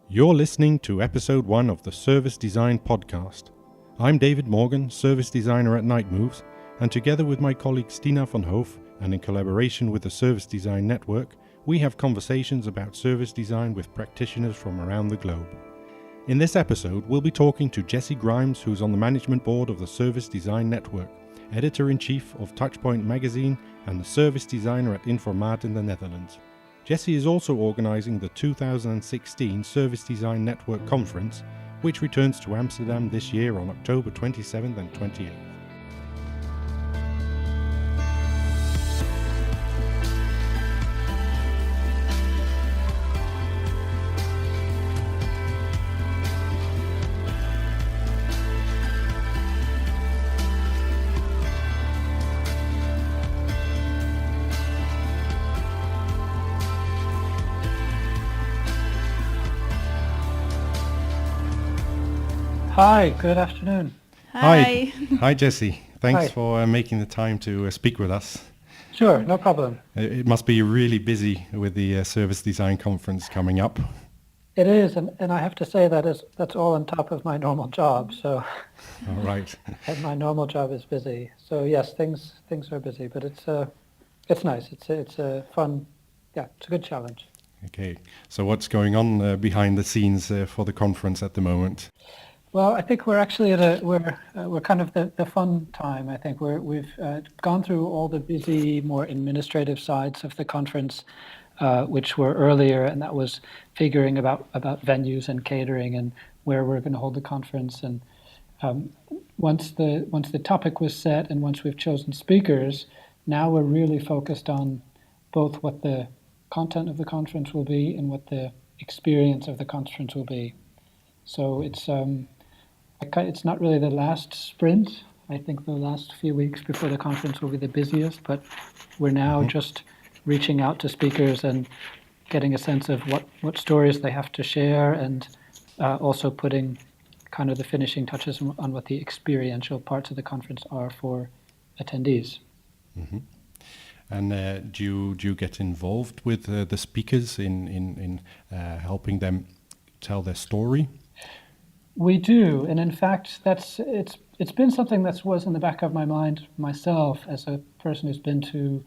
You're listening to episode 1 of the Service Design Podcast. I'm David Morgan, service designer at Night Moves, and together with my colleague Stina van Hoof, and in collaboration with the Service Design Network, we have conversations about service design with practitioners from around the globe. In this episode, we'll be talking to Jessie Grimes, who's on the management board of the Service Design Network, Editor-in-Chief of Touchpoint magazine, and the service designer at Informaat in the Netherlands. Jessie is also organising the 2016 Service Design Network Conference, which returns to Amsterdam this year on October 27th and 28th. Hi, good afternoon. Hi. Hi, Jessie. Thanks Hi. for making the time to speak with us. Sure, no problem. It must be really busy with the Service Design Conference coming up. It is, and I have to say that's all on top of my normal job. So, All right. and my normal job is busy. So yes, things are busy, but it's nice. It's a fun, it's a good challenge. Okay. So what's going on behind the scenes for the conference at the moment? Well, I think we're actually at we're kind of the fun time. I think we've gone through all the busy, more administrative sides of the conference, which were earlier, and that was figuring about venues and catering and where we're going to hold the conference. And once the topic was set and once we've chosen speakers, now we're really focused on both what the content of the conference will be and what the experience of the conference will be. So it's not really the last sprint. I think the last few weeks before the conference will be the busiest, but we're now just reaching out to speakers and getting a sense of what stories they have to share, and also putting kind of the finishing touches on what the experiential parts of the conference are for attendees. Mm-hmm. And do you get involved with the speakers in helping them tell their story? We do, and in fact, it's been something that was in the back of my mind myself as a person who's been to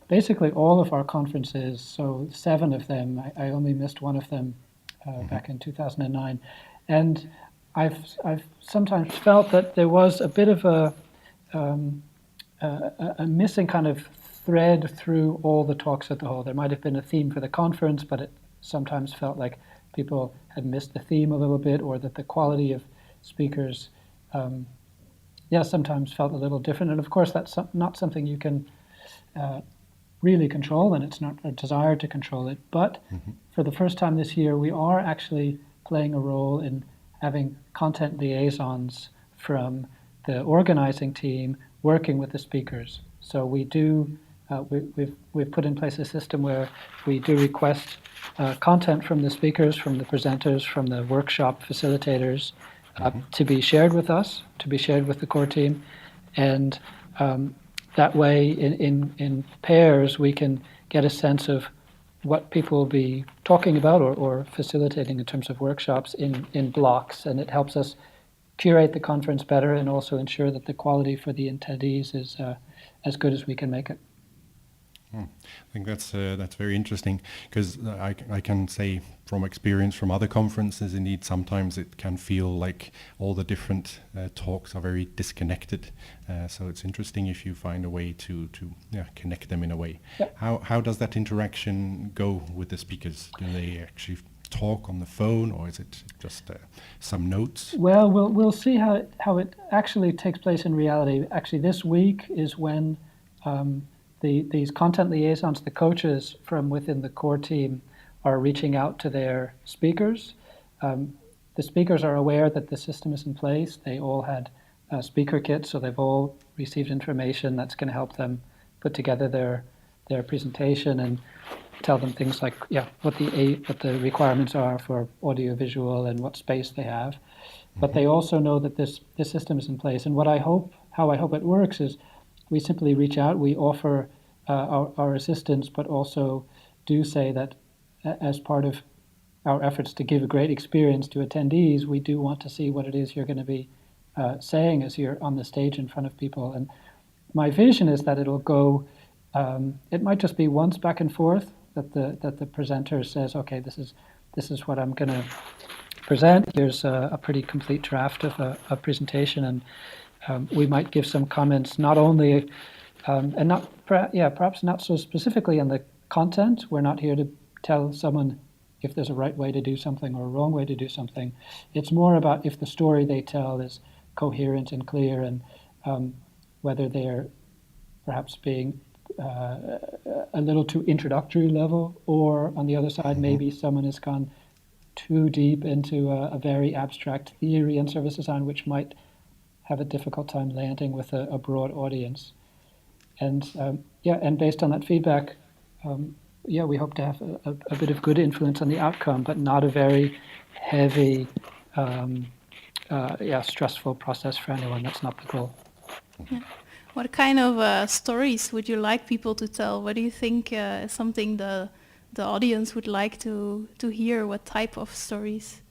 basically all of our conferences. So 7 of them. I only missed one of them back in 2009, and I've sometimes felt that there was a bit of a missing kind of thread through all the talks at the whole. There might have been a theme for the conference, but it sometimes felt like people had missed the theme a little bit, or that the quality of speakers, sometimes felt a little different. And of course, that's not something you can really control, and it's not a desire to control it. But for the first time this year, we are actually playing a role in having content liaisons from the organizing team working with the speakers. So we do. We've put in place a system where we do request content from the speakers, from the presenters, from the workshop facilitators to be shared with us, to be shared with the core team, and that way in pairs we can get a sense of what people will be talking about or facilitating in terms of workshops in blocks, and it helps us curate the conference better and also ensure that the quality for the attendees is as good as we can make it. I think that's very interesting, because I can say from experience from other conferences, indeed, sometimes it can feel like all the different talks are very disconnected. So it's interesting if you find a way to connect them in a way. Yep. How does that interaction go with the speakers? Do they actually talk on the phone, or is it just some notes? Well, we'll see how it actually takes place in reality. Actually, this week is when these content liaisons, the coaches from within the core team, are reaching out to their speakers. The speakers are aware that the system is in place. They all had speaker kits, so they've all received information that's going to help them put together their presentation and tell them things like what the requirements are for audiovisual and what space they have. But they also know that this system is in place. And how I hope it works is, we simply reach out, we offer our assistance, but also do say that as part of our efforts to give a great experience to attendees, we do want to see what it is you're going to be saying as you're on the stage in front of people. And my vision is that it'll go, it might just be once back and forth that the presenter says, okay, this is what I'm going to present. Here's a pretty complete draft of a presentation, and we might give some comments, not only, and not, perhaps not so specifically on the content. We're not here to tell someone if there's a right way to do something or a wrong way to do something. It's more about if the story they tell is coherent and clear, and whether they're perhaps being a little too introductory level, or on the other side, maybe someone has gone too deep into a very abstract theory in service design, which might have a difficult time landing with a broad audience. And and based on that feedback, we hope to have a bit of good influence on the outcome, but not a very heavy, stressful process for anyone. That's not the goal. Yeah. What kind of stories would you like people to tell? What do you think is something the audience would like to hear? What type of stories?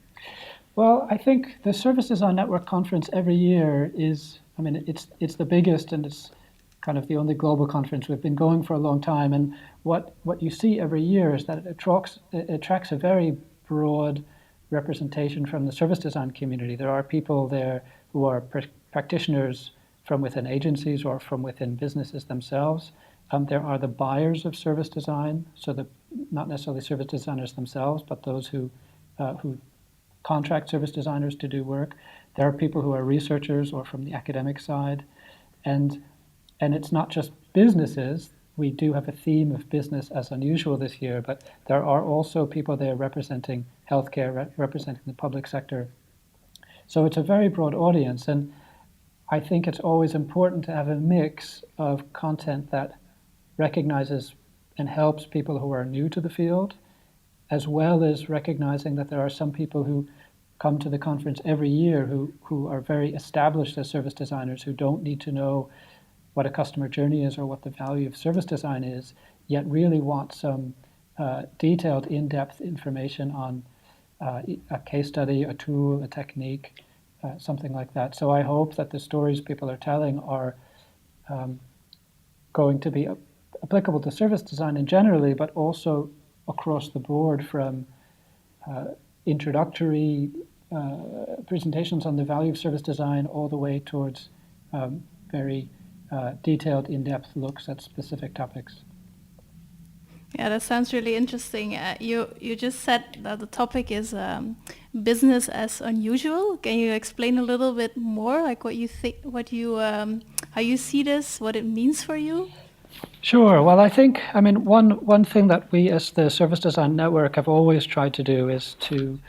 Well, I think the Service Design Network conference every year is, it's the biggest, and it's kind of the only global conference. We've been going for a long time, and what you see every year is that it attracts a very broad representation from the service design community. There are people there who are practitioners from within agencies or from within businesses themselves. There are the buyers of service design, so not necessarily service designers themselves, but those who contract service designers to do work. There are people who are researchers or from the academic side, and it's not just businesses. We do have a theme of business as unusual this year, but there are also people there representing healthcare, representing the public sector. So it's a very broad audience, and I think it's always important to have a mix of content that recognizes and helps people who are new to the field, as well as recognizing that there are some people who come to the conference every year who are very established as service designers, who don't need to know what a customer journey is or what the value of service design is, yet really want some detailed, in-depth information on a case study, a tool, a technique, something like that. So I hope that the stories people are telling are going to be applicable to service design in generally, but also across the board, from introductory presentations on the value of service design all the way towards very detailed, in-depth looks at specific topics. Yeah, that sounds really interesting. You just said that the topic is business as unusual. Can you explain a little bit more, like what you think, how you see this, what it means for you? Sure. Well, I think, one thing that we as the Service Design Network have always tried to do is to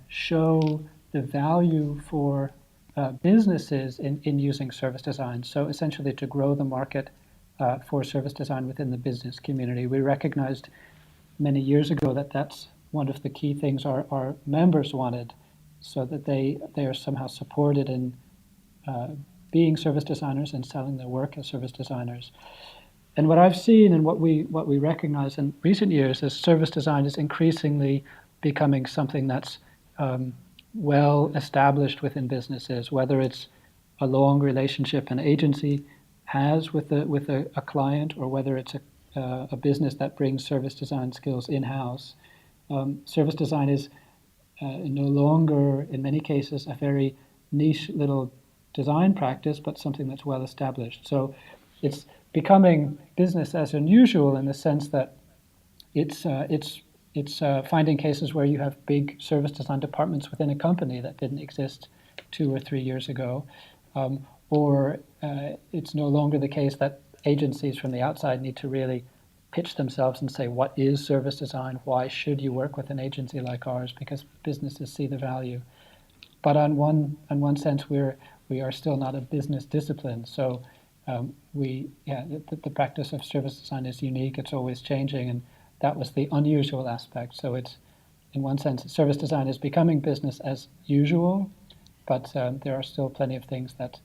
show the value for businesses in using service design. So essentially to grow the market for service design within the business community. We recognized many years ago that that's one of the key things our members wanted, so that they are somehow supported in being service designers and selling their work as service designers. And what I've seen and what we recognize in recent years is service design is increasingly becoming something that's well established within businesses, whether it's a long relationship an agency has with a client, or whether it's a business that brings service design skills in-house. Service design is no longer, in many cases, a very niche little design practice, but something that's well established. So it's becoming business as unusual in the sense that it's finding cases where you have big service design departments within a company that didn't exist 2 or 3 years ago. Or it's no longer the case that agencies from the outside need to really pitch themselves and say, what is service design? Why should you work with an agency like ours? Because businesses see the value. But in one sense, we are still not a business discipline. So the practice of service design is unique. It's always changing, and that was the unusual aspect. So it's, in one sense, service design is becoming business as usual, but there are still plenty of things that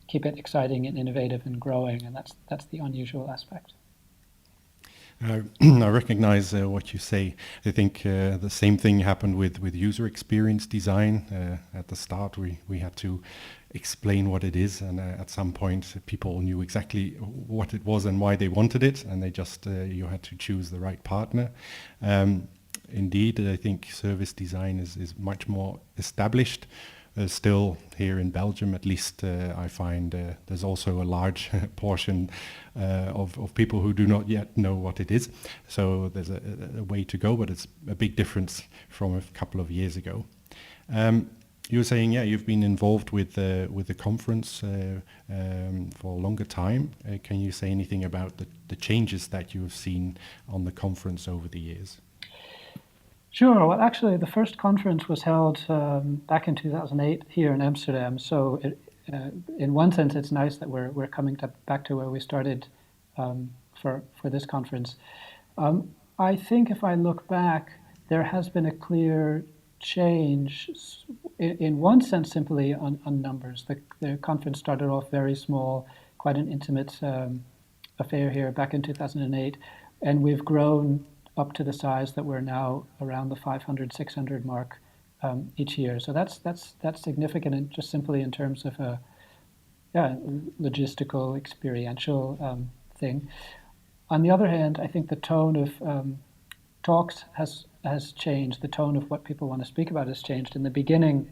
keep it exciting and innovative and growing, and that's the unusual aspect. I recognize what you say. I think the same thing happened with user experience design. At the start, we had to explain what it is, and at some point, people knew exactly what it was and why they wanted it, and they just you had to choose the right partner. Indeed, I think service design is much more established. Still, here in Belgium, at least, I find there's also a large portion of people who do not yet know what it is. So there's a way to go, but it's a big difference from a couple of years ago. You were saying, yeah, you've been involved with the conference for a longer time. Can you say anything about the changes that you have seen on the conference over the years? Sure. Well, actually, the first conference was held back in 2008 here in Amsterdam. So, in one sense, it's nice that we're coming back to where we started for this conference. I think if I look back, there has been a clear change. In one sense, simply on numbers. The conference started off very small, quite an intimate affair here back in 2008, and we've grown up to the size that we're now around the 500, 600 mark each year. So that's significant, and just simply in terms of a logistical, experiential thing. On the other hand, I think the tone of talks has changed. The tone of what people want to speak about has changed. In the beginning,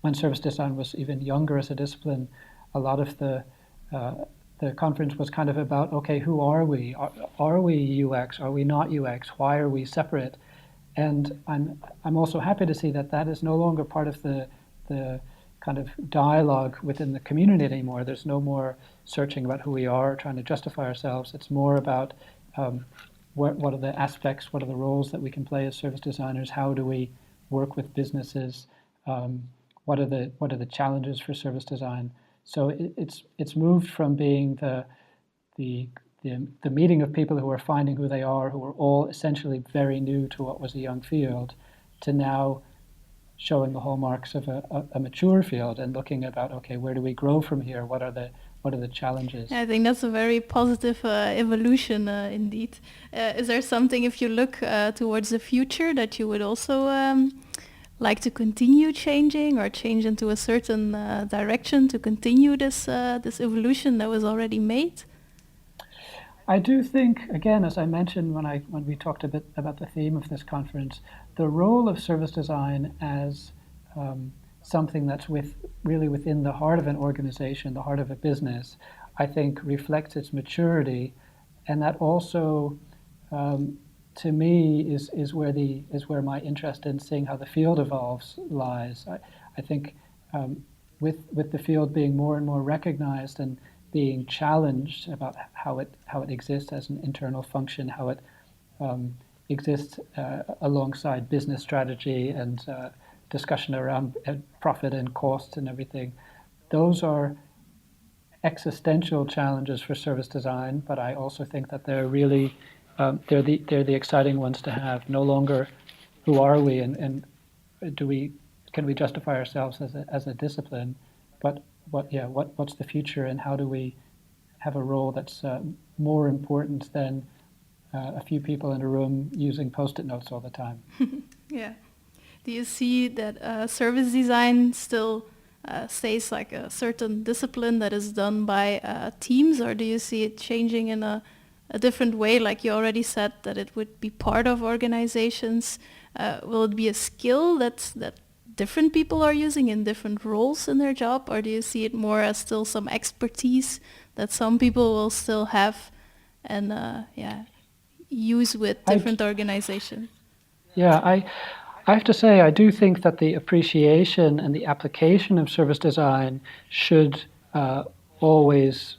when service design was even younger as a discipline, a lot of the conference was kind of about, okay, who are we? Are we UX? Are we not UX? Why are we separate? And I'm also happy to see that is no longer part of the kind of dialogue within the community anymore. There's no more searching about who we are, trying to justify ourselves. It's more about what are the aspects, what are the roles that we can play as service designers? How do we work with businesses? What are the challenges for service design? So it's moved from being the meeting of people who are finding who they are, who are all essentially very new to what was a young field, to now showing the hallmarks of a mature field and looking about, okay, where do we grow from here? What are the challenges? I think that's a very positive evolution indeed. Is there something, if you look towards the future, that you would also like to continue changing or change into a certain direction to continue this evolution that was already made? I do think, again, as I mentioned when we talked a bit about the theme of this conference, the role of service design as something that's really within the heart of an organization, the heart of a business, I think reflects its maturity, and that also, to me, is where my interest in seeing how the field evolves lies. I think with the field being more and more recognized and being challenged about how it exists as an internal function, how it exists alongside business strategy and discussion around profit and costs and everything. Those are existential challenges for service design, but I also think that they're really they're the exciting ones to have. No longer who are we and can we justify ourselves as a discipline, but what's the future, and how do we have a role that's more important than a few people in a room using Post-it notes all the time? Yeah. Do you see that service design still stays like a certain discipline that is done by teams, or do you see it changing in a different way? Like you already said, that it would be part of organizations. Will it be a skill that different people are using in different roles in their job, or do you see it more as still some expertise that some people will still have and use with different organizations? Yeah, I have to say, I do think that the appreciation and the application of service design should always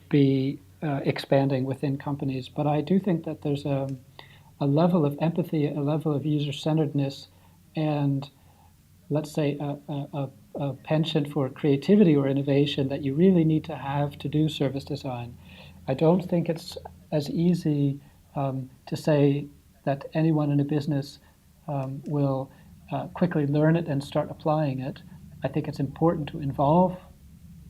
be expanding within companies. But I do think that there's a level of empathy, a level of user-centeredness, and let's say a penchant for creativity or innovation that you really need to have to do service design. I don't think it's as easy to say that anyone in a business will quickly learn it and start applying it. I think it's important to involve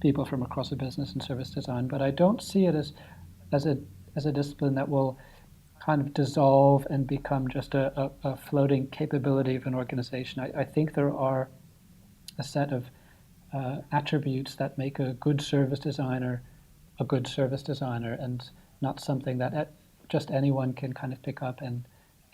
people from across a business in service design, but I don't see it as as a discipline that will kind of dissolve and become just a floating capability of an organization. I think there are a set of attributes that make a good service designer a good service designer, and not something that just anyone can kind of pick up and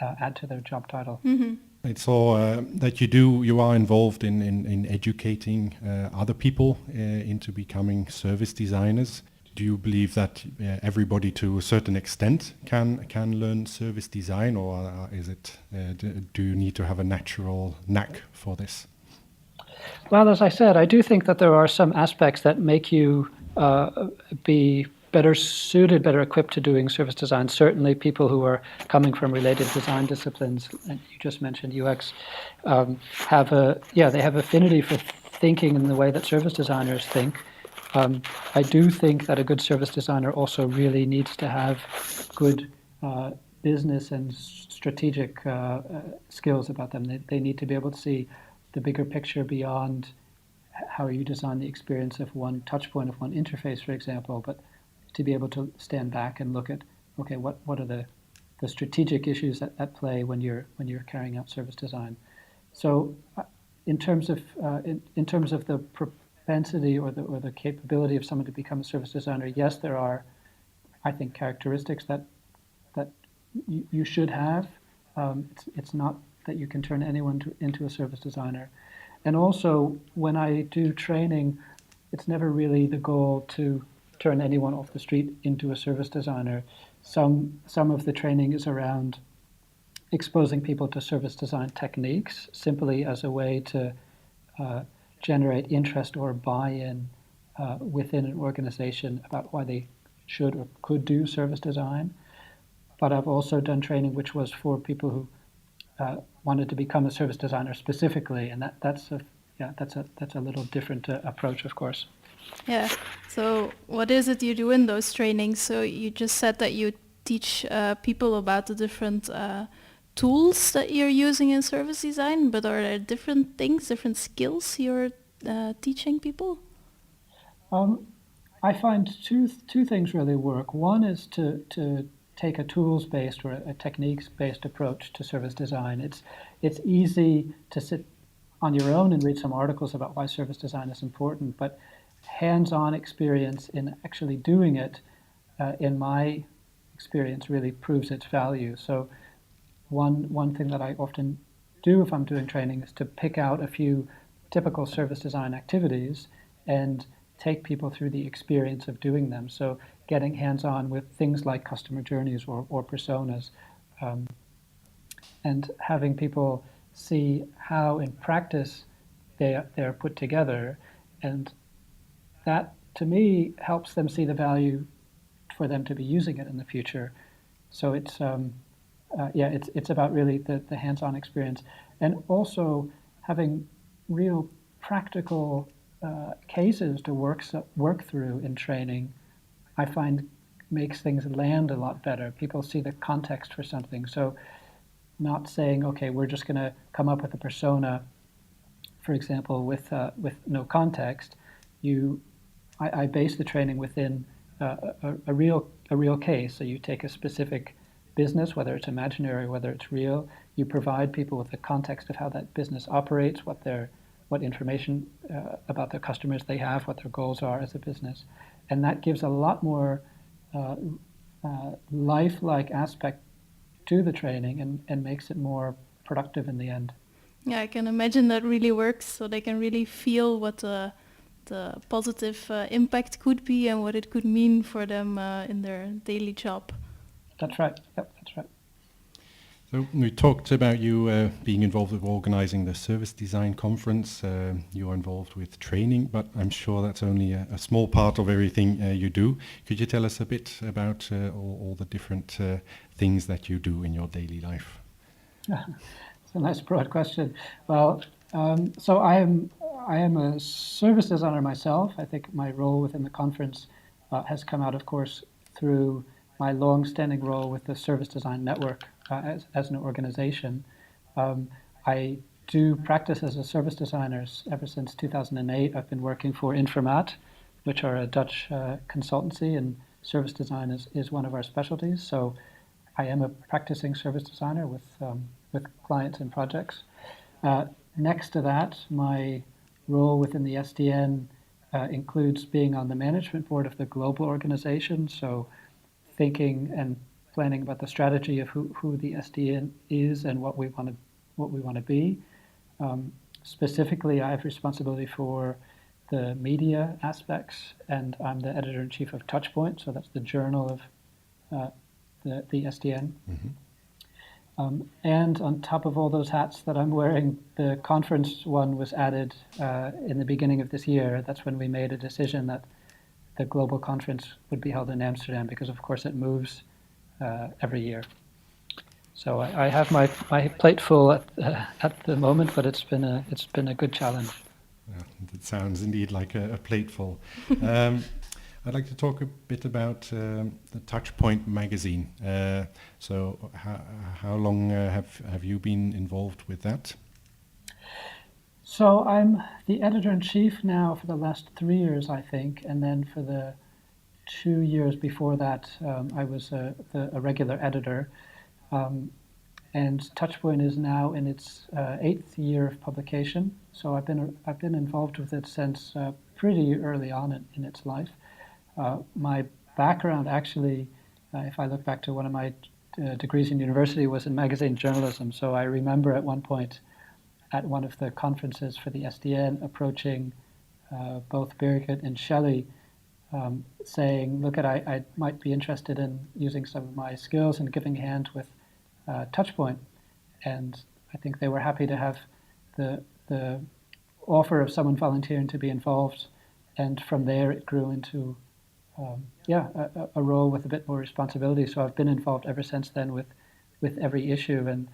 add to their job title. Mm-hmm. It's all that you are involved in educating other people into becoming service designers. Do you believe that everybody to a certain extent can learn service design, or is it do you need to have a natural knack for this? Well, as I said, I do think that there are some aspects that make you be better suited, better equipped to doing service design. Certainly people who are coming from related design disciplines, and you just mentioned UX, have affinity for thinking in the way that service designers think. I do think that a good service designer also really needs to have good business and strategic skills about them. They need to be able to see the bigger picture beyond how you design the experience of one touch point, of one interface, for example, but to be able to stand back and look at, okay, what are the strategic issues at play when you're carrying out service design. So in terms of the propensity or the capability of someone to become a service designer, yes, there are, I think, characteristics that you should have. It's not that you can turn anyone into a service designer. And also, when I do training, it's never really the goal to turn anyone off the street into a service designer. Some of the training is around exposing people to service design techniques, simply as a way to generate interest or buy-in within an organization about why they should or could do service design. But I've also done training which was for people who wanted to become a service designer specifically, and that's a little different approach, of course. Yeah. So what is it you do in those trainings? So you just said that you teach people about the different tools that you're using in service design, but are there different things, different skills you're teaching people? I find two things really work. One is to take a tools-based or a techniques-based approach to service design. It's easy to sit on your own and read some articles about why service design is important, but hands-on experience in actually doing it, in my experience, really proves its value. So one thing that I often do if I'm doing training is to pick out a few typical service design activities and take people through the experience of doing them. So getting hands-on with things like customer journeys or personas, and having people see how in practice they're put together, and that to me helps them see the value for them to be using it in the future. So it's about really the hands-on experience, and also having real practical cases to work through in training. I find makes things land a lot better. People see the context for something. So not saying, okay, we're just going to come up with a persona, for example, with no context. I base the training within a real case. So you take a specific business, whether it's imaginary, whether it's real. You provide people with the context of how that business operates, what information about their customers they have, what their goals are as a business. And that gives a lot more lifelike aspect to the training and makes it more productive in the end. Yeah, I can imagine that really works, so they can really feel what the positive impact could be and what it could mean for them in their daily job. That's right. Yep, that's right. So we talked about you being involved with organizing the service design conference. You are involved with training, but I'm sure that's only a small part of everything you do. Could you tell us a bit about all the different things that you do in your daily life? It's a nice broad question. Well, so I am a service designer myself. I think my role within the conference has come out, of course, through my long-standing role with the Service Design Network as an organization. I do practice as a service designer ever since 2008. I've been working for Informaat, which are a Dutch consultancy, and service design is one of our specialties. So I am a practicing service designer with clients and projects. Next to that, my role within the SDN includes being on the management board of the global organization. So thinking and planning about the strategy of who the SDN is and what we want to be. Specifically, I have responsibility for the media aspects, and I'm the editor-in-chief of Touchpoint, so that's the journal of the SDN. And on top of all those hats that I'm wearing, the conference one was added in the beginning of this year. That's when we made a decision that the global conference would be held in Amsterdam, because of course it moves every year. So I have my plate full at the moment, but it's been a good challenge. Yeah, that sounds indeed like a plateful. I'd like to talk a bit about the Touchpoint magazine. So how long have you been involved with that? So I'm the editor-in-chief now for the last 3 years, I think, and then for the 2 years before that, I was a regular editor. And Touchpoint is now in its 8th year of publication. So I've been involved with it since pretty early on in its life. My background, actually, if I look back to one of my degrees in university, was in magazine journalism. So I remember at one point at one of the conferences for the SDN approaching both Birgit and Shelley, saying, look, I might be interested in using some of my skills and giving a hand with Touchpoint. And I think they were happy to have the offer of someone volunteering to be involved. And from there it grew into a role with a bit more responsibility. So I've been involved ever since then with every issue. And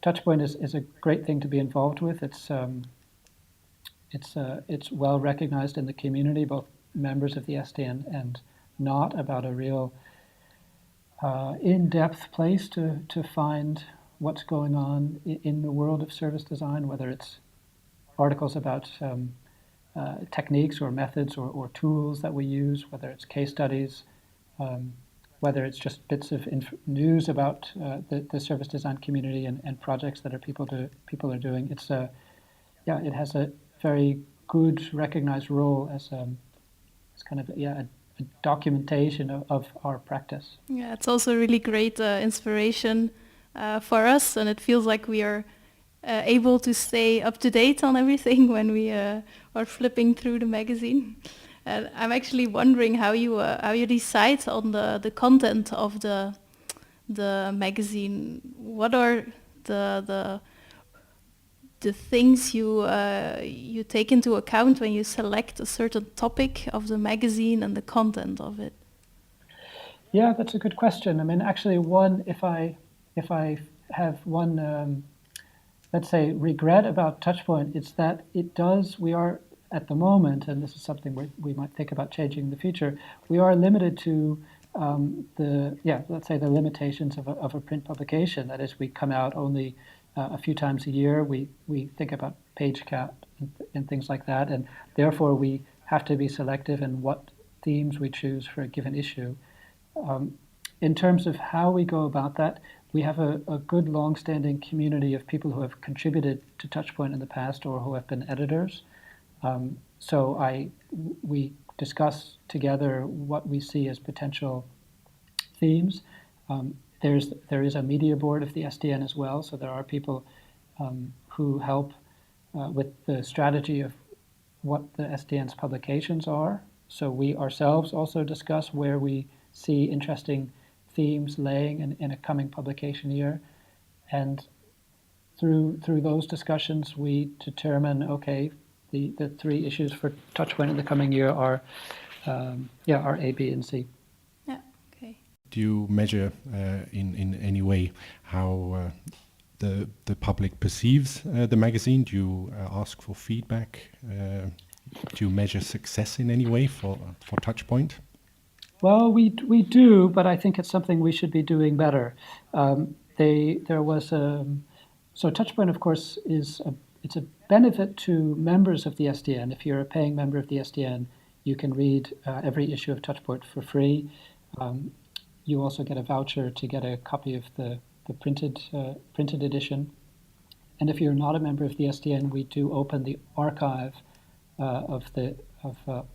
Touchpoint is a great thing to be involved with. It's well recognized in the community, both members of the SDN and not, about a real in-depth place to find what's going on in the world of service design, whether it's articles about techniques or methods or tools that we use, whether it's case studies, whether it's just bits of news about the service design community and projects that people are doing. It has a very good recognized role as kind of a documentation of our practice. Yeah, it's also really great inspiration for us, and it feels like we are able to stay up to date on everything when we are flipping through the magazine. And I'm actually wondering how you decide on the content of the magazine. What are the things you take into account when you select a certain topic of the magazine and the content of it? Yeah, that's a good question. I mean, actually, if I have one, let's say, regret about Touchpoint, it's that we are at the moment, and this is something we might think about changing in the future, we are limited to let's say the limitations of a print publication. That is, we come out only a few times a year. We think about page count and things like that, and therefore we have to be selective in what themes we choose for a given issue. In terms of how we go about that, we have a good long-standing community of people who have contributed to Touchpoint in the past or who have been editors. So we discuss together what we see as potential themes. There is a media board of the SDN as well, so there are people who help with the strategy of what the SDN's publications are. So we ourselves also discuss where we see interesting themes laying in a coming publication year, and through those discussions we determine, okay, the 3 issues for Touchpoint in the coming year are A, B, and C. Yeah. Okay. Do you measure in any way how the public perceives the magazine? Do you ask for feedback? Do you measure success in any way for Touchpoint? Well, we do, but I think it's something we should be doing better. So Touchpoint, of course, it's a benefit to members of the SDN. If you're a paying member of the SDN, You can read every issue of Touchpoint for free. You also get a voucher to get a copy of the printed edition. And if you're not a member of the SDN, we do open the archive of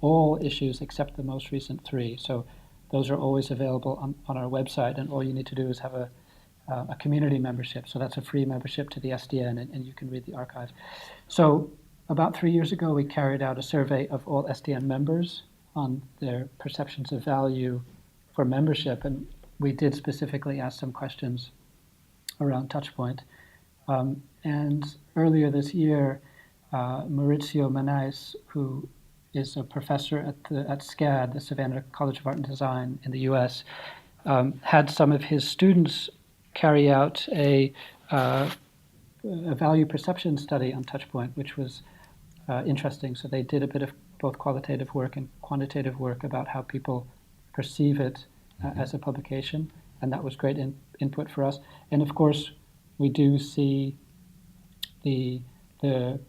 all issues except the most recent 3. So those are always available on our website, and all you need to do is have a community membership. So that's a free membership to the SDN, and you can read the archives. So about 3 years ago, we carried out a survey of all SDN members on their perceptions of value for membership, and we did specifically ask some questions around Touchpoint. And earlier this year, Maurizio Manais, who is a professor at SCAD, the Savannah College of Art and Design in the US, had some of his students carry out a value perception study on Touchpoint, which was interesting. So they did a bit of both qualitative work and quantitative work about how people perceive it as a publication, and that was great input for us. And of course, we do see the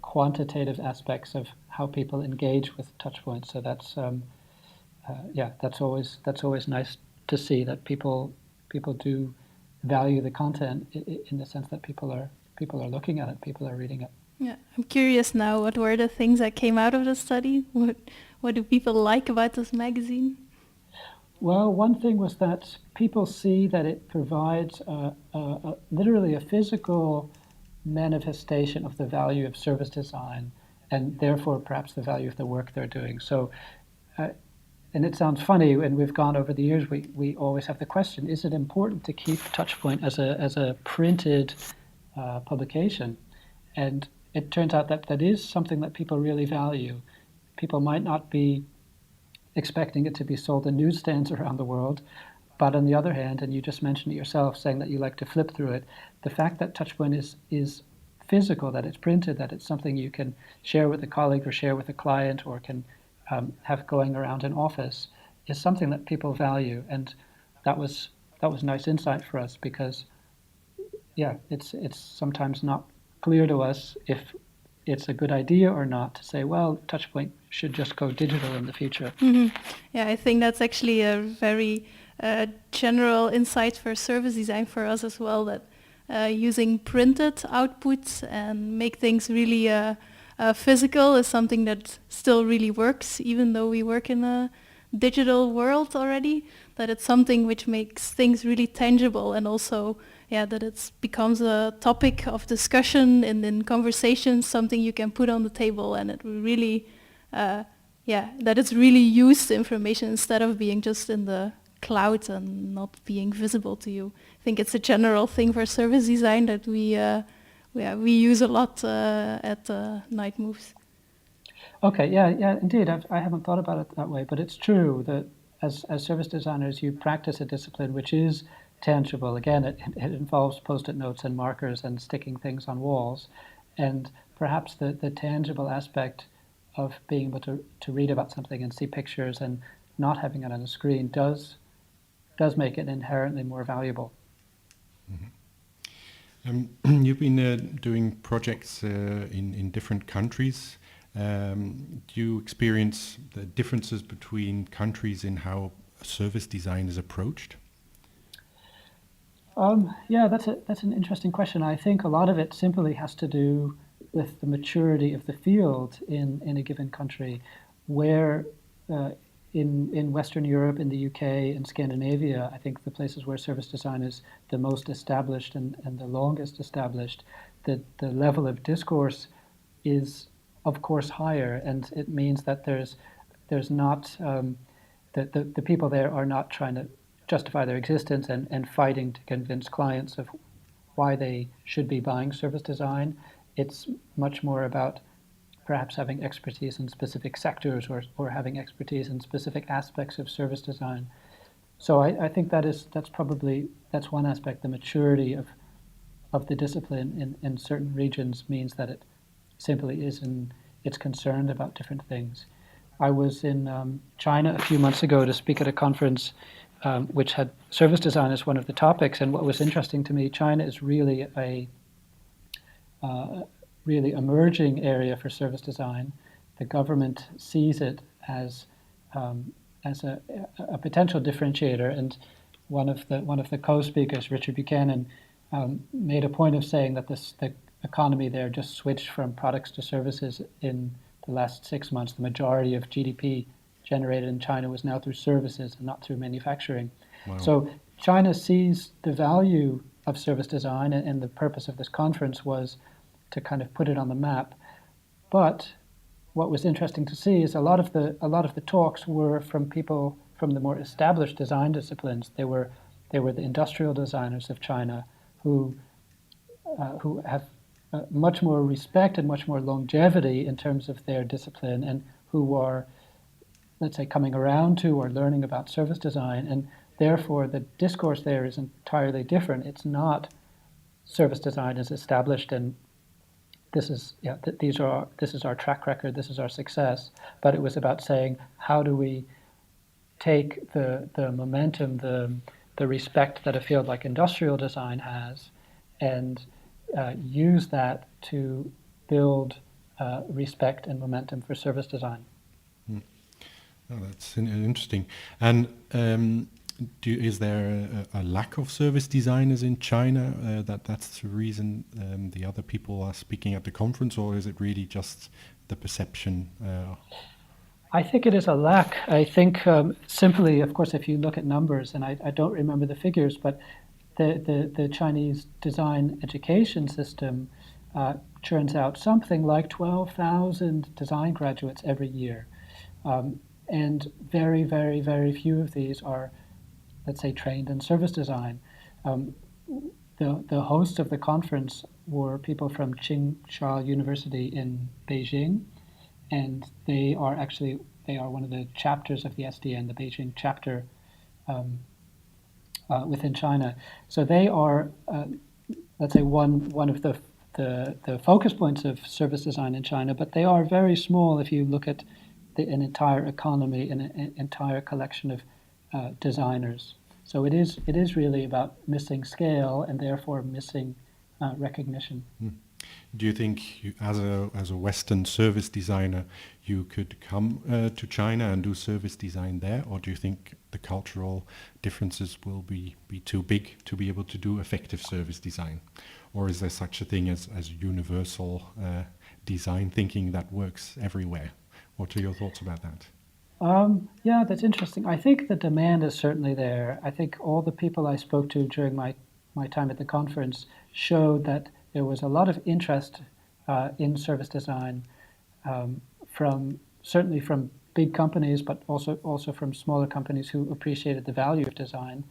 quantitative aspects of how people engage with Touchpoint. So that's that's always nice to see that people do value the content in the sense that people are looking at it, people are reading it. Yeah, I'm curious now. What were the things that came out of the study? What do people like about this magazine? Well, one thing was that people see that it provides literally a physical manifestation of the value of service design, and therefore perhaps the value of the work they're doing. So, and it sounds funny, and we've gone over the years, we always have the question, is it important to keep Touchpoint as a printed publication? And it turns out that that is something that people really value. People might not be expecting it to be sold in newsstands around the world, but on the other hand, and you just mentioned it yourself, saying that you like to flip through it, the fact that Touchpoint is physical, that it's printed, that it's something you can share with a colleague or share with a client or can have going around an office, is something that people value. And that was nice insight for us, because it's sometimes not clear to us if it's a good idea or not to say, well, Touchpoint should just go digital in the future. Mm-hmm. Yeah, I think that's actually a very general insight for service design for us as well, that using printed outputs and make things really physical is something that still really works, even though we work in a digital world already, that it's something which makes things really tangible, and also that it becomes a topic of discussion and in conversations, something you can put on the table, and it really, that it's really used information instead of being just in the cloud and not being visible to you. I think it's a general thing for service design that we use a lot at Night Moves. Okay, indeed. I haven't thought about it that way, but it's true that as service designers, you practice a discipline which is tangible. Again, it involves post-it notes and markers and sticking things on walls, and perhaps the tangible aspect of being able to read about something and see pictures and not having it on a screen does make it inherently more valuable. Mm-hmm. You've been doing projects in different countries. Do you experience the differences between countries in how service design is approached? That's an interesting question. I think a lot of it simply has to do with the maturity of the field in a given country, where in Western Europe, in the UK, and Scandinavia, I think the places where service design is the most established and the longest established, the level of discourse is, of course, higher, and it means that there's not the people there are not trying to justify their existence and fighting to convince clients of why they should be buying service design. It's much more about perhaps having expertise in specific sectors or having expertise in specific aspects of service design. So I think that's one aspect. The maturity of the discipline in certain regions means that it simply it's concerned about different things. I was in China a few months ago to speak at a conference which had service design as one of the topics, and what was interesting to me, China is really a really emerging area for service design. The government sees it as as a potential differentiator. And one of the co-speakers, Richard Buchanan, made a point of saying that the economy there just switched from products to services in the last 6 months. The majority of GDP generated in China was now through services and not through manufacturing. Wow. So China sees the value of service design, and the purpose of this conference was to kind of put it on the map. But what was interesting to see is a lot of the talks were from people from the more established design disciplines. They were the industrial designers of China who have much more respect and much more longevity in terms of their discipline, and who are, let's say, coming around to or learning about service design, and therefore the discourse there is entirely different. It's not service design is established and this is our track record, this is our success, but it was about saying, how do we take the momentum, the respect that a field like industrial design has, and use that to build respect and momentum for service design. Oh, that's interesting. And is there a lack of service designers in China? That's the reason the other people are speaking at the conference, or is it really just the perception? I think it is a lack. I think simply, of course, if you look at numbers, and I don't remember the figures, but the Chinese design education system churns out something like 12,000 design graduates every year. And very, very, very few of these are, let's say, trained in service design. The hosts of the conference were people from Tsinghua University in Beijing, and they are one of the chapters of the SDN, the Beijing chapter within China. So they are, let's say, one of the focus points of service design in China, but they are very small if you look at an entire economy and an entire collection of designers. So it is really about missing scale and therefore missing recognition. Do you think, as a Western service designer, you could come to China and do service design there, or do you think the cultural differences will be too big to be able to do effective service design? Or is there such a thing as universal design thinking that works everywhere? What are your thoughts about that? Yeah, that's interesting. I think the demand is certainly there. I think all the people I spoke to during my time at the conference showed that there was a lot of interest in service design certainly from big companies, but also from smaller companies who appreciated the value of design.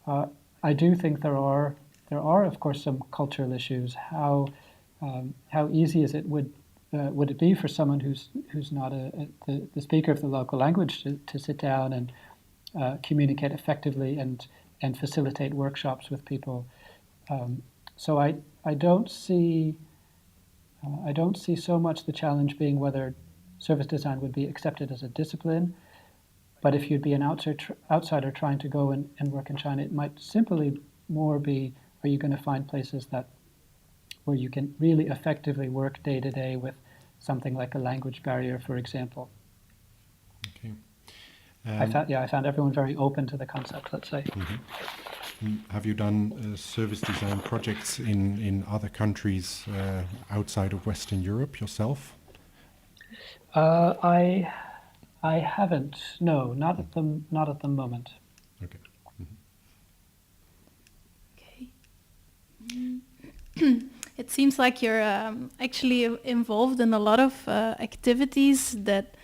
I do think there are of course some cultural issues. How easy would it be for someone who's not the speaker of the local language to sit down and communicate effectively and facilitate workshops with people? So I don't see so much the challenge being whether service design would be accepted as a discipline, but if you'd be an outsider trying to go and work in China, it might simply more be, are you going to find places where you can really effectively work day to day with something like a language barrier, for example. Okay. I found everyone very open to the concept, let's say. Mm-hmm. Have you done service design projects in other countries outside of Western Europe yourself? I haven't. No, not at the moment. Okay. Mm-hmm. Okay. It seems like you're actually involved in a lot of activities that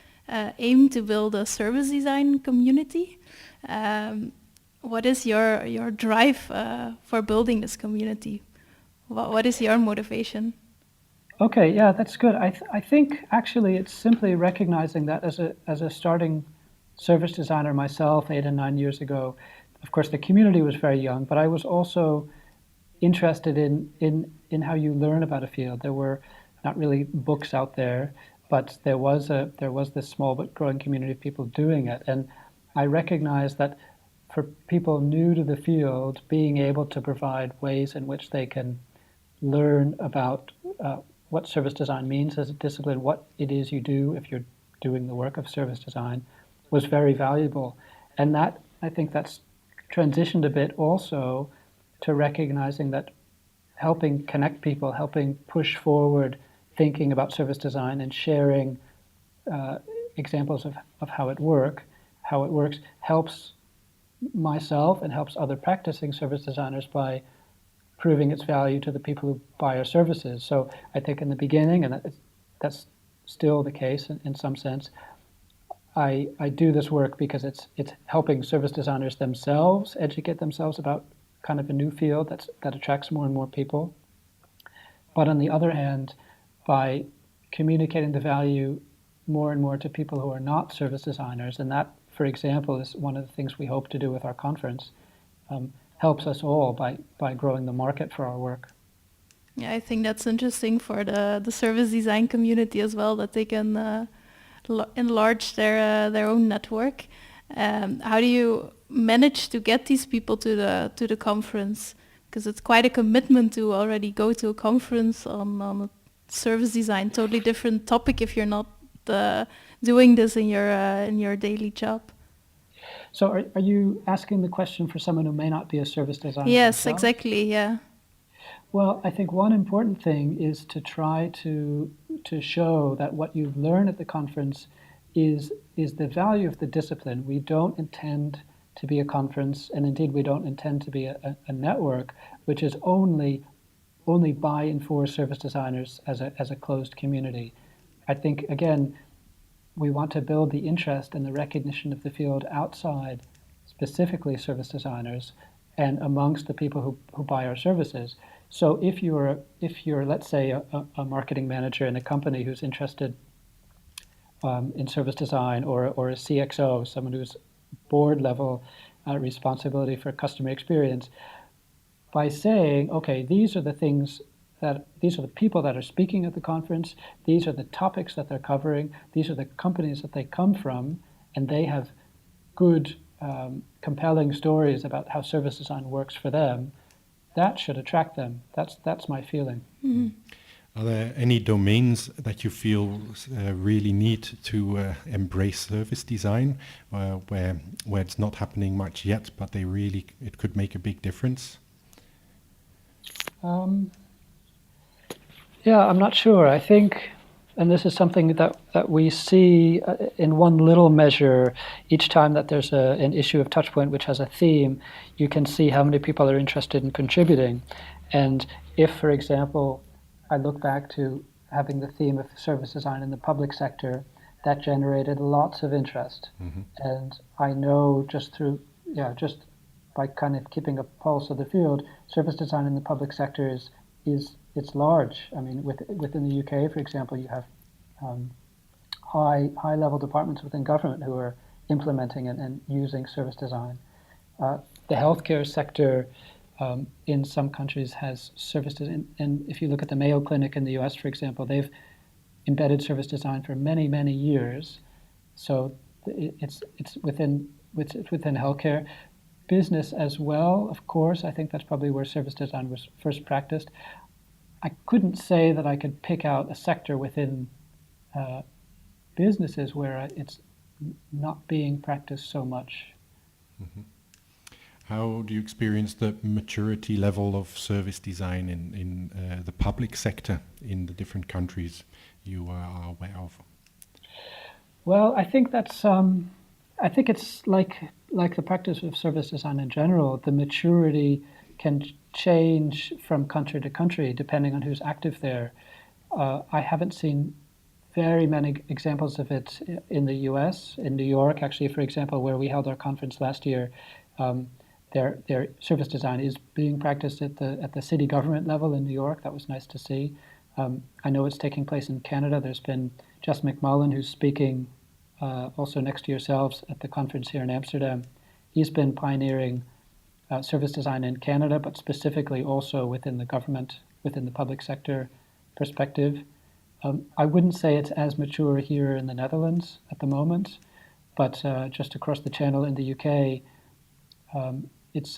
aim to build a service design community. What is your drive for building this community? What is your motivation? Okay, yeah, that's good. I think actually it's simply recognizing that as a starting service designer myself 8 and 9 years ago, of course the community was very young, but I was also interested in how you learn about a field. There were not really books out there, but there was this small but growing community of people doing it, and I recognized that for people new to the field, being able to provide ways in which they can learn about what service design means as a discipline, what it is you do if you're doing the work of service design, was very valuable. And that, I think that's transitioned a bit also to recognizing that helping connect people, helping push forward thinking about service design and sharing examples of how it works helps myself and helps other practicing service designers by proving its value to the people who buy our services. So I think in the beginning, and that's still the case in some sense, I do this work because it's helping service designers themselves educate themselves about kind of a new field that attracts more and more people. But on the other hand, by communicating the value more and more to people who are not service designers, and that, for example, is one of the things we hope to do with our conference, helps us all by growing the market for our work. Yeah, I think that's interesting for the service design community as well, that they can enlarge their own network. How do you manage to get these people to the conference? Because it's quite a commitment to already go to a conference on a service design, totally different topic if you're not doing this in your daily job. So are you asking the question for someone who may not be a service designer? Yes, themselves? exactly, yeah. Well, I think one important thing is to try to show that what you learn at the conference is the value of the discipline. We don't intend to be a conference, and indeed we don't intend to be a network which is only by and for service designers as a closed community. I think, again, we want to build the interest and the recognition of the field outside specifically service designers and amongst the people who buy our services. So if you're let's say a marketing manager in a company who's interested in service design, or a CXO, someone who's board level responsibility for customer experience, by saying, okay, these are the people that are speaking at the conference, these are the topics that they're covering, these are the companies that they come from, and they have good, compelling stories about how service design works for them, that should attract them. That's my feeling. Mm-hmm. Are there any domains that you feel really need to embrace service design, where it's not happening much yet, but it could make a big difference? Yeah, I'm not sure. I think, and this is something that we see in one little measure, each time that there's an issue of Touchpoint which has a theme, you can see how many people are interested in contributing. And if, for example, I look back to having the theme of service design in the public sector, that generated lots of interest. Mm-hmm. And I know just by kind of keeping a pulse of the field, service design in the public sector it's large. I mean, within the UK, for example, you have high level departments within government who are implementing and using service design. The healthcare sector in some countries has service design, and if you look at the Mayo Clinic in the US, for example, they've embedded service design for many years. So it's within healthcare. Business as well, of course. I think that's probably where service design was first practiced. I couldn't say that I could pick out a sector within businesses where it's not being practiced so much. Mm-hmm. How do you experience the maturity level of service design in the public sector in the different countries you are aware of? Well, I think that's I think it's like the practice of service design in general. The maturity can change from country to country depending on who's active there. I haven't seen very many examples of it in the US. In New York, actually, for example, where we held our conference last year, their service design is being practiced at the city government level in New York. That was nice to see. I know it's taking place in Canada. There's been Jess McMullen, who's speaking also next to yourselves at the conference here in Amsterdam. He's been pioneering service design in Canada, but specifically also within the government, within the public sector perspective. I wouldn't say it's as mature here in the Netherlands at the moment, but just across the channel in the UK, it's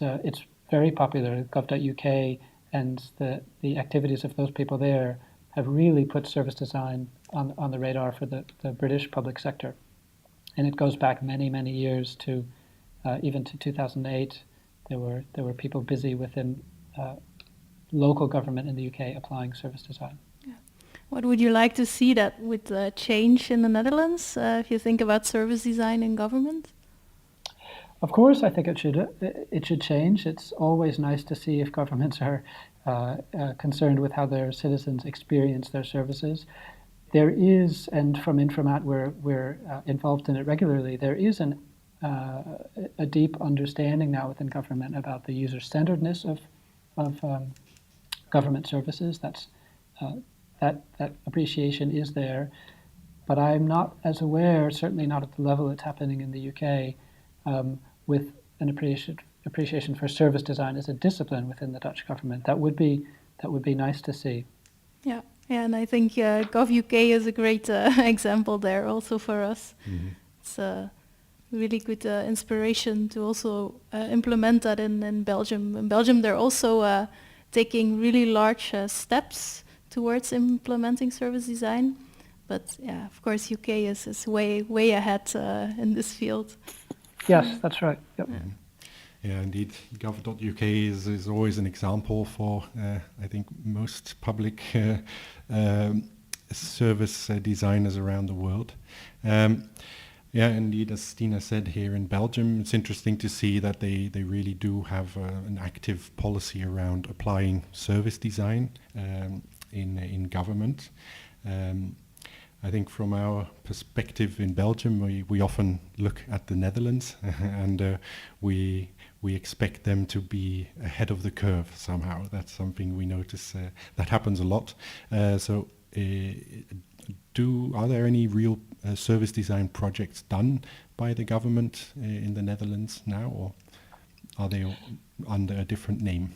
very popular. Gov.uk and the activities of those people there have really put service design on the radar for the British public sector. and it goes back many, many years to even to 2008. There were people busy within local government in the UK applying service design. What would you like to see that with change in the Netherlands, if you think about service design in government? Of course, I think it should change. It's always nice to see if governments are concerned with how their citizens experience their services. There is, and from Informaat we're involved in it regularly, there is a deep understanding now within government about the user-centeredness of government services. That appreciation is there, but I'm not as aware, certainly not at the level it's happening in the UK, with an appreciation for service design as a discipline within the Dutch government. That would be nice to see. Yeah, and I think GovUK is a great example there also for us. Mm-hmm. It's a really good inspiration to also implement that in Belgium. In Belgium, they're also taking really large steps towards implementing service design. But yeah, of course, UK is way ahead in this field. Yes, that's right. Yep. Yeah, indeed. Gov.uk is always an example for, I think, most public service designers around the world. Yeah, indeed, as Stina said, here in Belgium, it's interesting to see that they really do have an active policy around applying service design in government. I think from our perspective in Belgium, we often look at the Netherlands and we expect them to be ahead of the curve somehow. That's something we notice that happens a lot. Are there any real service design projects done by the government in the Netherlands now, or are they under a different name?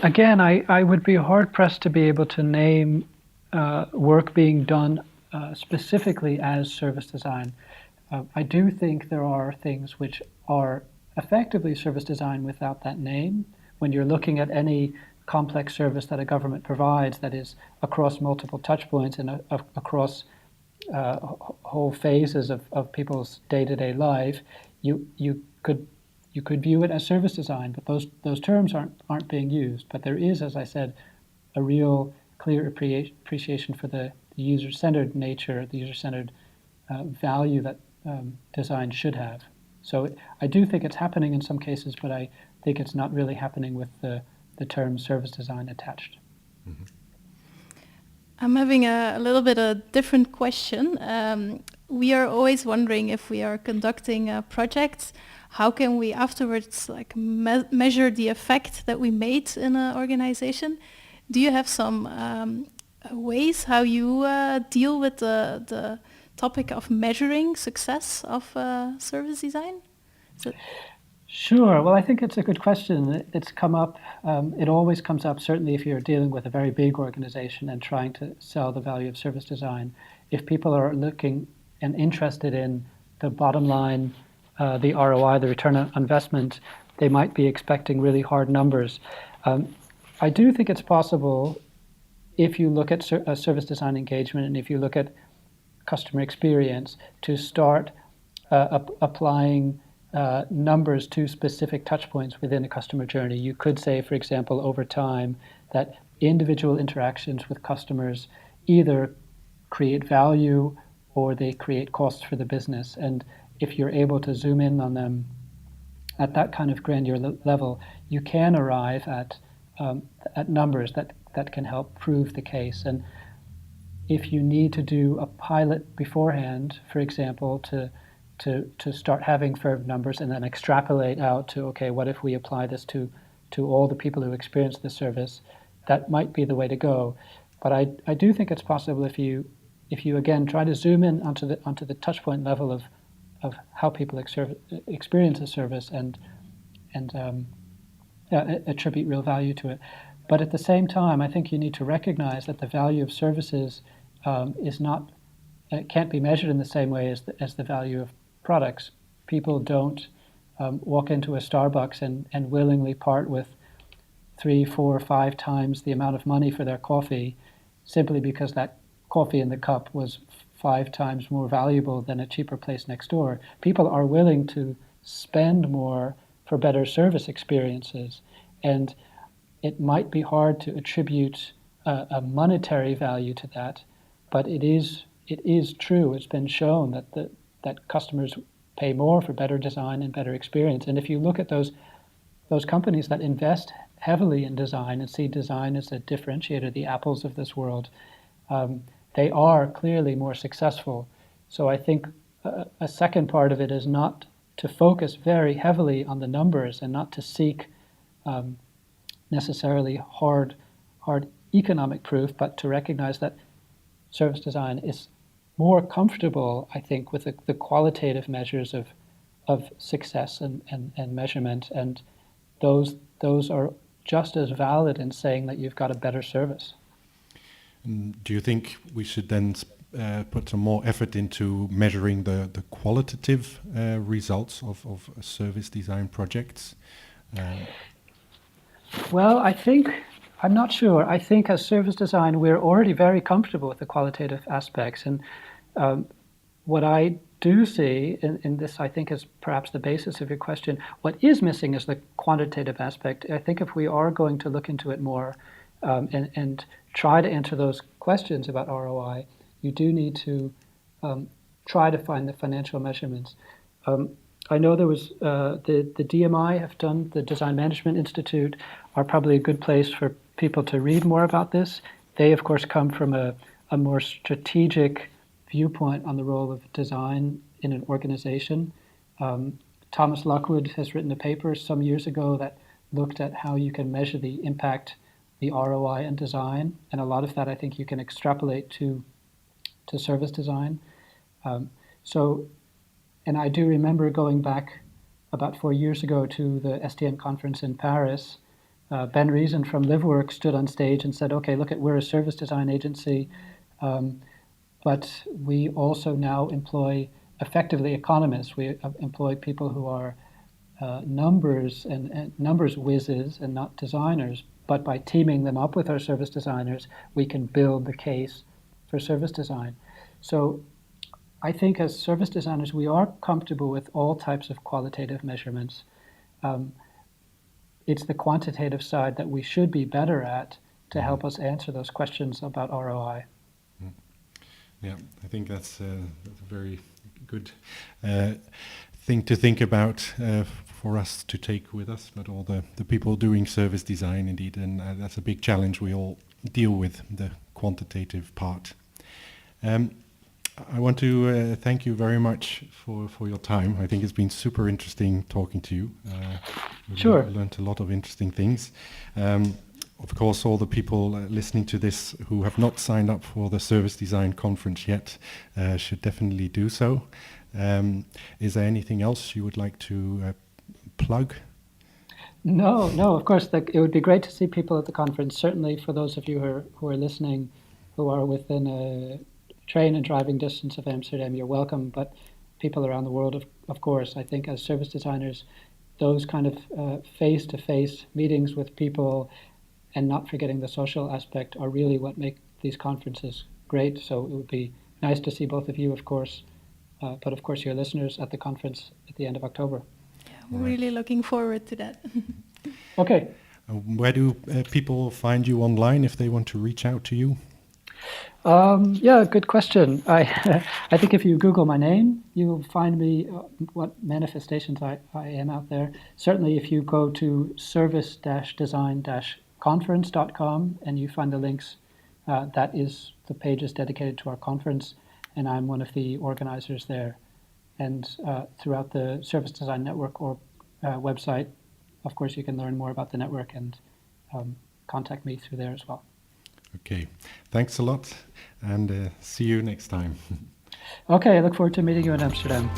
Again, I would be hard-pressed to be able to name work being done specifically as service design. I do think there are things which are effectively service design without that name. When you're looking at any complex service that a government provides that is across multiple touch points and across whole phases of people's day-to-day life, you could view it as service design, but those terms aren't being used. But there is, as I said, a real clear appreciation for the user-centered nature, the user-centered value that design should have. So I do think it's happening in some cases, but I think it's not really happening with the term service design attached. Mm-hmm. I'm having a little bit a different question. We are always wondering if we are conducting projects, how can we afterwards measure the effect that we made in an organization? Do you have some ways how you deal with the topic of measuring success of service design? Sure. Well, I think it's a good question. It's come up. It always comes up, certainly if you're dealing with a very big organization and trying to sell the value of service design. If people are looking and interested in the bottom line, the ROI, the return on investment, they might be expecting really hard numbers. I do think it's possible, if you look at service design engagement and if you look at customer experience, to start applying numbers to specific touch points within a customer journey. You could say, for example, over time, that individual interactions with customers either create value or they create costs for the business. And if you're able to zoom in on them at that kind of granular level, you can arrive at numbers that can help prove the case. And if you need to do a pilot beforehand, for example, to start having firm numbers and then extrapolate out to, okay, what if we apply this to all the people who experience the service, that might be the way to go. But I do think it's possible if you again try to zoom in onto the touch point level of how people experience a service and attribute real value to it. But at the same time, I think you need to recognize that the value of services can't be measured in the same way as the value of products. People don't walk into a Starbucks and willingly part with 3, 4, 5 times the amount of money for their coffee simply because that coffee in the cup was 5 times more valuable than a cheaper place next door, people are willing to spend more for better service experiences. And it might be hard to attribute a monetary value to that, but it is true. It's been shown that customers pay more for better design and better experience. And if you look at those companies that invest heavily in design and see design as a differentiator, the Apples of this world, they are clearly more successful. So I think a second part of it is not to focus very heavily on the numbers and not to seek necessarily hard economic proof, but to recognize that service design is more comfortable, I think, with the qualitative measures of success and measurement, and those are just as valid in saying that you've got a better service. Do you think we should then put some more effort into measuring the qualitative results of service design projects? Well, I'm not sure. I think as service design, we're already very comfortable with the qualitative aspects. And what I do see, in this I think is perhaps the basis of your question, what is missing is the quantitative aspect. I think if we are going to look into it more and try to answer those questions about ROI, you do need to try to find the financial measurements. I know there was the DMI have done, the Design Management Institute are probably a good place for people to read more about this. They, of course, come from a more strategic viewpoint on the role of design in an organization. Thomas Lockwood has written a paper some years ago that looked at how you can measure the impact, the ROI in design, and a lot of that I think you can extrapolate to service design. And I do remember going back about 4 years ago to the SDN conference in Paris. Ben Reason from LiveWork stood on stage and said, okay, look, we're a service design agency, but we also now employ effectively economists. We employ people who are numbers and numbers whizzes and not designers. But by teaming them up with our service designers, we can build the case for service design. So I think as service designers, we are comfortable with all types of qualitative measurements. It's the quantitative side that we should be better at to help us answer those questions about ROI. Yeah, I think that's a very good thing to think about for us to take with us, but all the people doing service design indeed, and that's a big challenge we all deal with, the quantitative part. I want to thank you very much for your time. I think it's been super interesting talking to you. Sure. Learned a lot of interesting things. Of course, all the people listening to this who have not signed up for the Service Design Conference yet should definitely do so. Is there anything else you would like to plug? No, of course, it would be great to see people at the conference. Certainly for those of you who are listening, who are within a train and driving distance of Amsterdam, you're welcome. But people around the world, of course, I think as service designers, those kind of face-to-face meetings with people and not forgetting the social aspect are really what make these conferences great. So it would be nice to see both of you, of course, but of course your listeners at the conference at the end of October. Yeah, we're really looking forward to that. Okay. Where do people find you online if they want to reach out to you? Yeah, good question. I think if you Google my name, you'll find me, what manifestations I am out there. Certainly if you go to service-design-conference.com and you find the links, that is, the page is dedicated to our conference, and I'm one of the organizers there. And throughout the Service Design Network or website, of course, you can learn more about the network and contact me through there as well. Okay, thanks a lot, and see you next time. Okay, I look forward to meeting you in Amsterdam.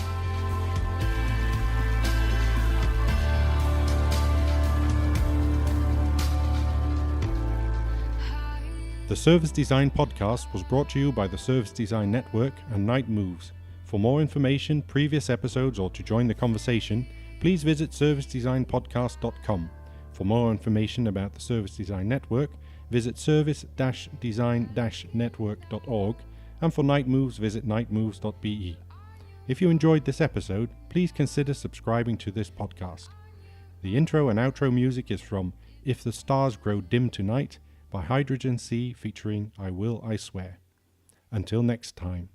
The Service Design Podcast was brought to you by the Service Design Network and Night Moves. For more information, previous episodes, or to join the conversation, please visit servicedesignpodcast.com. For more information about the Service Design Network, visit service-design-network.org, and for Night Moves visit nightmoves.be. If you enjoyed this episode, please consider subscribing to this podcast. The intro and outro music is from If the Stars Grow Dim Tonight by Hydrogen Sea featuring I Will, I Swear. Until next time.